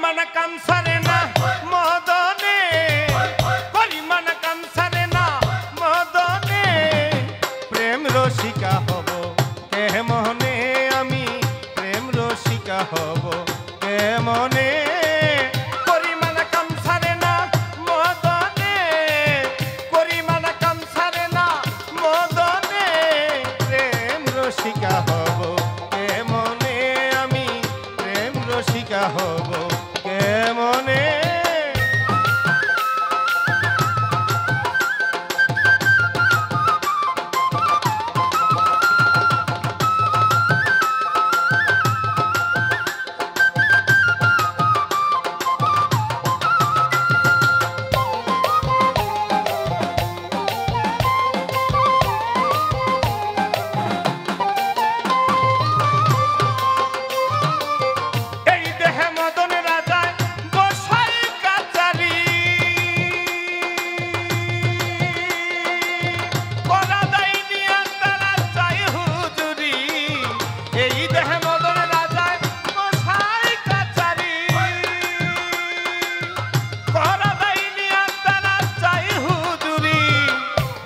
পরিমাণ কাম সারে না মদনে, পরিমাণ কাম সারে না মদনে, প্রেম রসিকা হব কেমনে, আমি প্রেম রসিকা হব কেমনে। পরিমাণ কাম সারে না মদনে, পরিমাণ কাম সারে না মদনে, প্রেম রসিকা হব কেমনে, আমি প্রেম রসিকা হব কেমনে।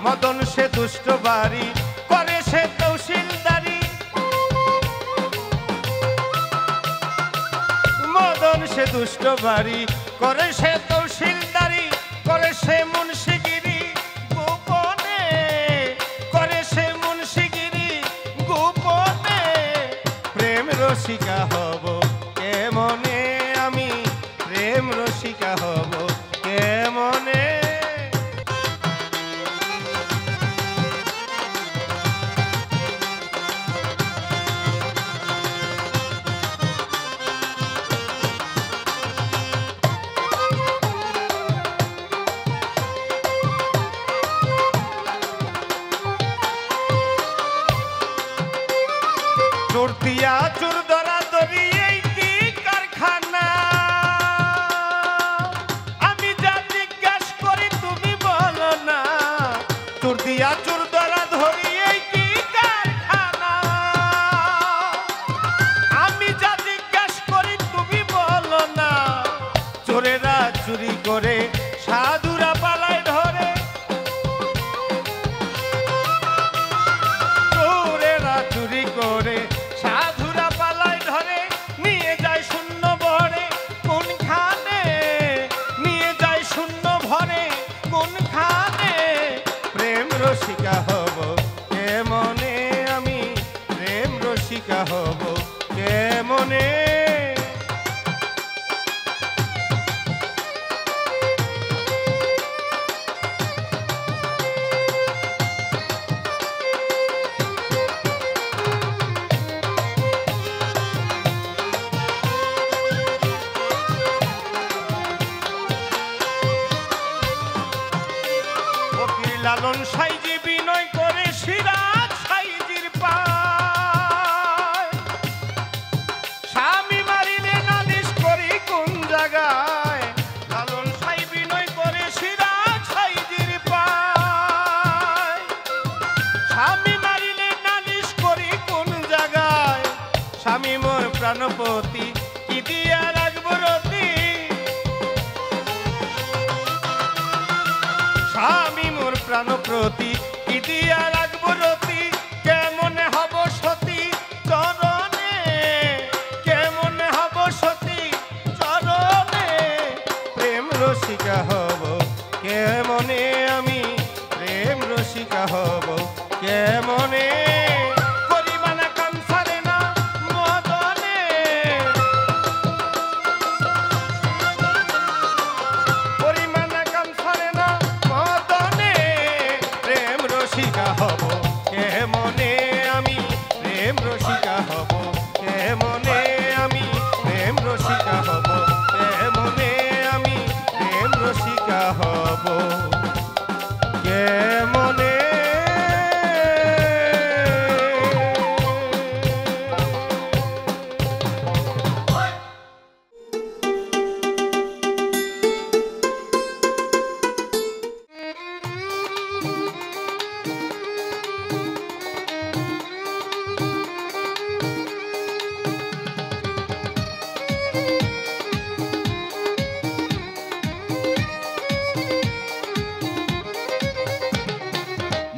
মদন সে দুষ্ট বাড়ি করে সে তৌসিলদারি, মদন সে দুষ্ট বাড়ি করে সে তৌসিলদারি, করে সে মুন্সিগিরি গোপনে, করে সে মুন্সিগিরি গোপনে, প্রেম রসিকা হব কেমনে, আমি প্রেম রসিকা হব কেমনে। চোর দিয়া চোর ধরা ধরি এই কি কারখানা, আমি যা জিজ্ঞাস করি তুমি বলো না, চোর দিয়া চোর ধরা ধরি এই কি কারখানা, আমি যা জিজ্ঞাস করি তুমি বলো না, চোরেরা চুরি করে সাধুরা পালায় ধরে, চোরেরা চুরি করে সাধুরা পালায় ধরে, নিয়ে যায় শূন্য ভরে কোনখানে, নিয়ে যায় শূন্য ভরে কোনখানে, প্রেম রসিকা হব কেমনে, আমি প্রেম রসিকা হব কেমনে। লালন সাইজি বিনয় করে সিরাজ সাইজির পায়, স্বামী মারিলে নালিশ করি কোন জায়গায়, লালন সাই বিনয় করে সিরাজ সাইজির পায়, স্বামী মারিলে নালিশ করি কোন জায়গায়, স্বামী মোর প্রাণপতি কি দিয়া রাখবো রতি, স্বামী মোর প্রাণপ্রতি কি দিয়া রাখবো রতি, কেমনে হব সতী চরণে, কেমনে হব সতী চরণে, প্রেম রসিকা হব কেমনে, আমি প্রেম রসিকা হব কেমনে। পরিমাণ কাম সারে না মদনে, পরিমাণ কাম সারে না মদনে, প্রেম রসিকা হব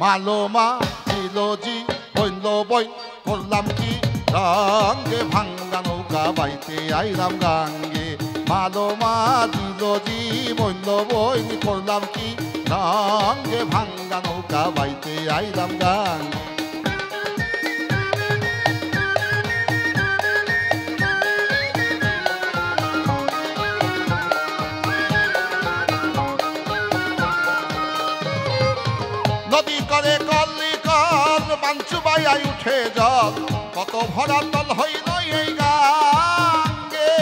মালোমা চিলজি বইল বই করলাম কি রঙ্গে ভাঙ্গা নৌকা বাইতে আইলাম গাঙ্গে মালোমা চিলজি বইল বই করলাম কি রঙ্গে ভাঙ্গা নৌকা বাইতে আইলাম গাঙ্গে নদী করে কলি কল বাঞ্চু বাইয়াই উঠে জল কত ভরা তল হইল এই গাঙ্গে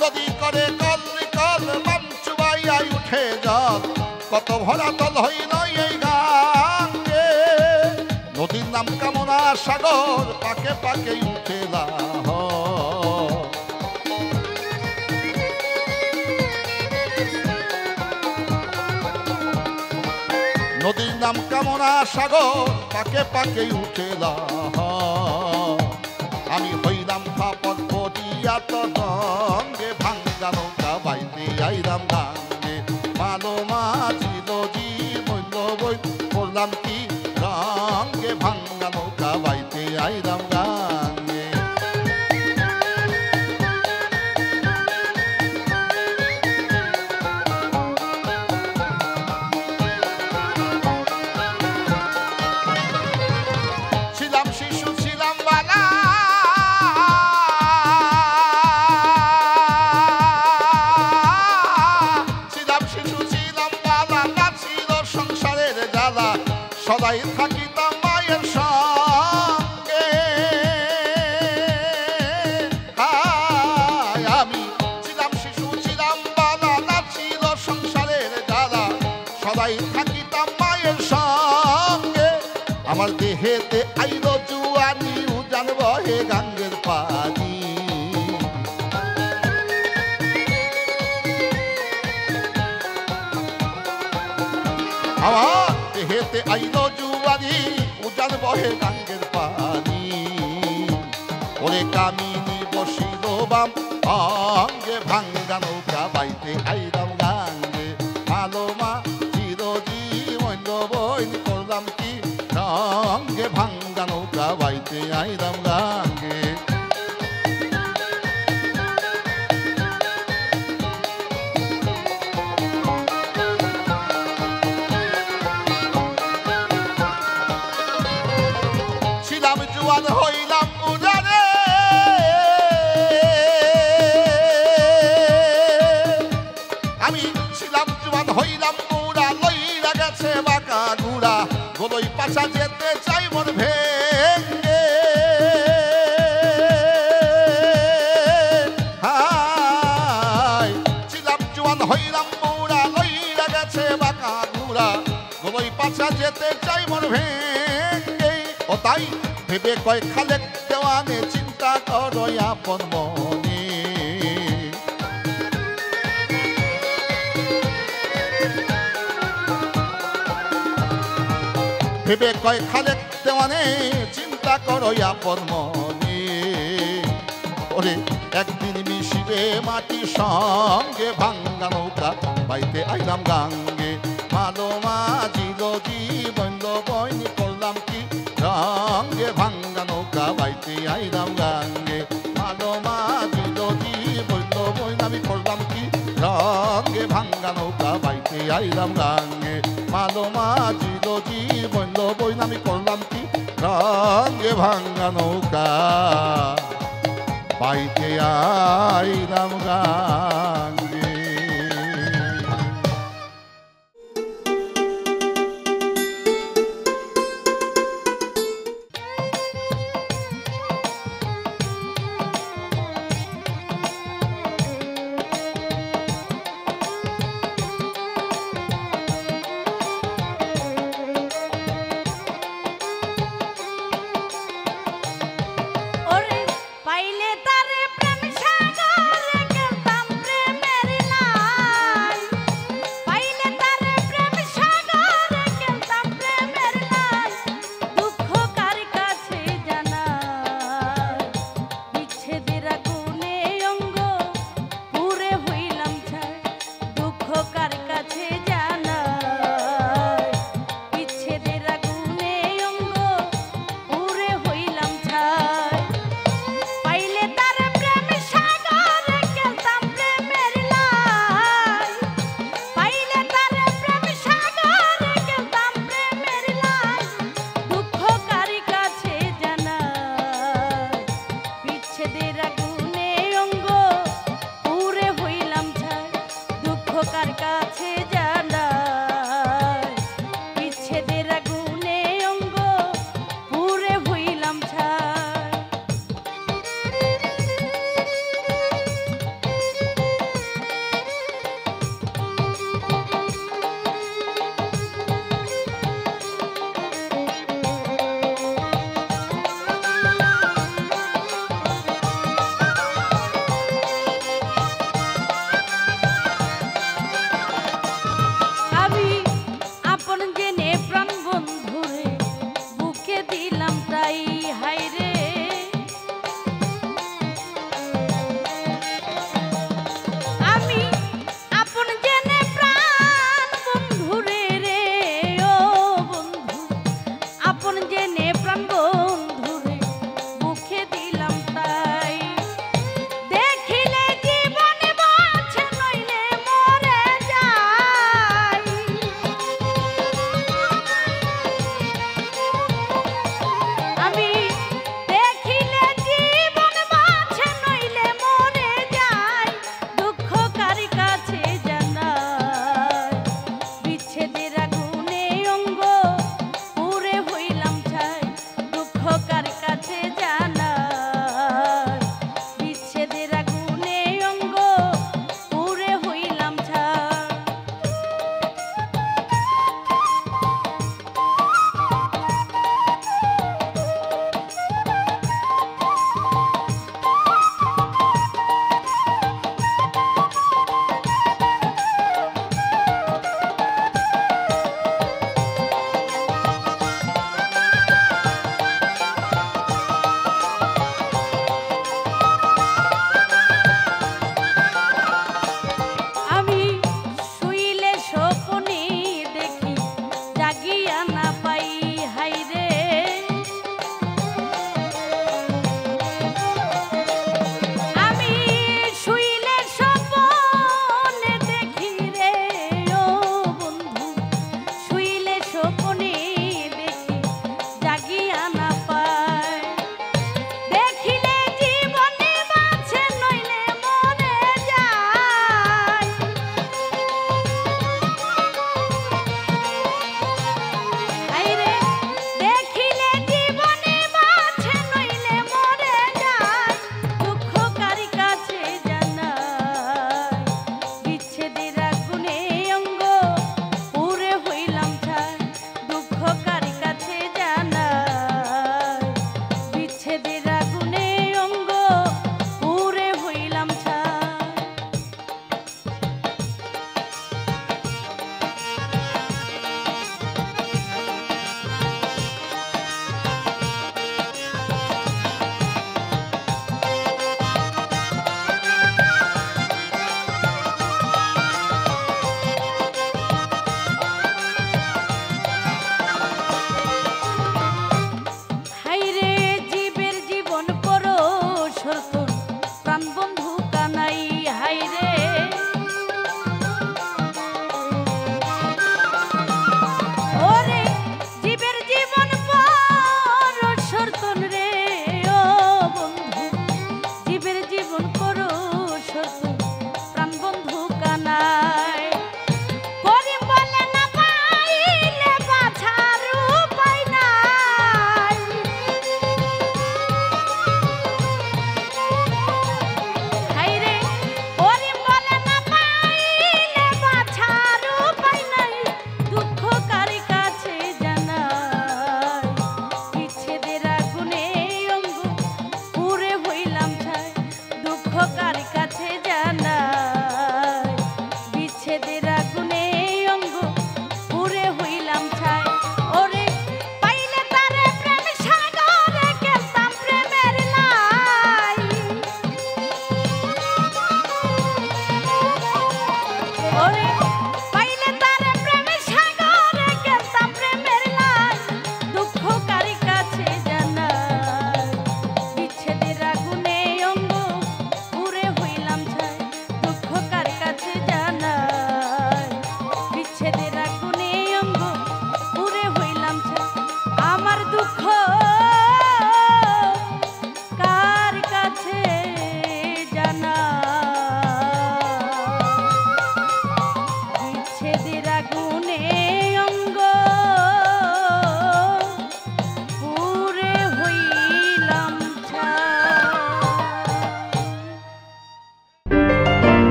নদী করে কলি কল বাঞ্চু বাইয়াই উঠে জল কত ভরা তল হইল এই গাঙ্গে নদীর নাম কামনা সাগর পাকে পাকে উঠে লাহর নদীর নাম কামনা সাগর পাকে পাকে উঠে আমি হইলাম ফাপর পড়িয়া তঙ্গে ভাঙ্গা নৌকা বাইতে আইলাম গাঙ্গে মালোমা চিলজি বইল বই করলাম কি রঙ্গে ভাঙ্গা নৌকা বাইতে আইলাম গাঙ্গে সদাই থাকিতাম মায়ের সঙ্গে আমি ছিলাম শিশু ছিলাম বালা না ছিল সংসারের জ্বালা সদাই থাকিতাম মায়ের সঙ্গে আমার দেহেতে আইল জুয়ানি উজান বহে গাঙ্গের পানি আমার দেহেতে আইল জুয়ানি উজান বহে গাঙ্গের পানি ওরে কামিনী বসিল বাম অঙ্গে ভাঙ্গা নৌকা বাইতে আইলাম গাঙ্গে মালোমা চিরজি মইল বইন করলাম কি রঙ্গে ভাঙ্গা নৌকা বাইতে আইলাম গাঙ্গে হইলাম উজানে আমি ছিলাম জুয়ান হইলাম মুড়া লইরা গেছে বাঁকা গুড়া গোলই পাশা যেতে চাই মন ভেঙ্গে ছিলাম জুয়ান হইলাম মুড়া লইরা গেছে বাঁকা গুড়া গোলই পাশা যেতে চাই মন ভেঙ্গে ও তাই ভেবে কয় খালেক দেওয়ানে চিন্তা করো আপন মনে ভেবে কয় খালেক দেওয়ানে চিন্তা করো আপন মনে ওরে একদিন মিশিবে মাটি সঙ্গে ভাঙ্গা নৌকা বাইতে আইলাম গাঙ্গে মালোমা চিলজি বইল বইনি করলাম কি রঙ্গে ভাঙ্গা নৌকা বাইতে আইলাম গাঙ্গে মালোমা চিলজি বইল বইন আমি করলাম কি রঙ্গে ভাঙ্গা নৌকা বাইতে আইলাম গাঙ্গে মালোমা চিলজি বইল বইন আমি করলাম কি রঙ্গে ভাঙ্গা নৌকা বাইতে আইলাম গাঙ্গে পাইলে তারে প্রেম সাগরে গেলতাম প্রেমে দিলাম তাই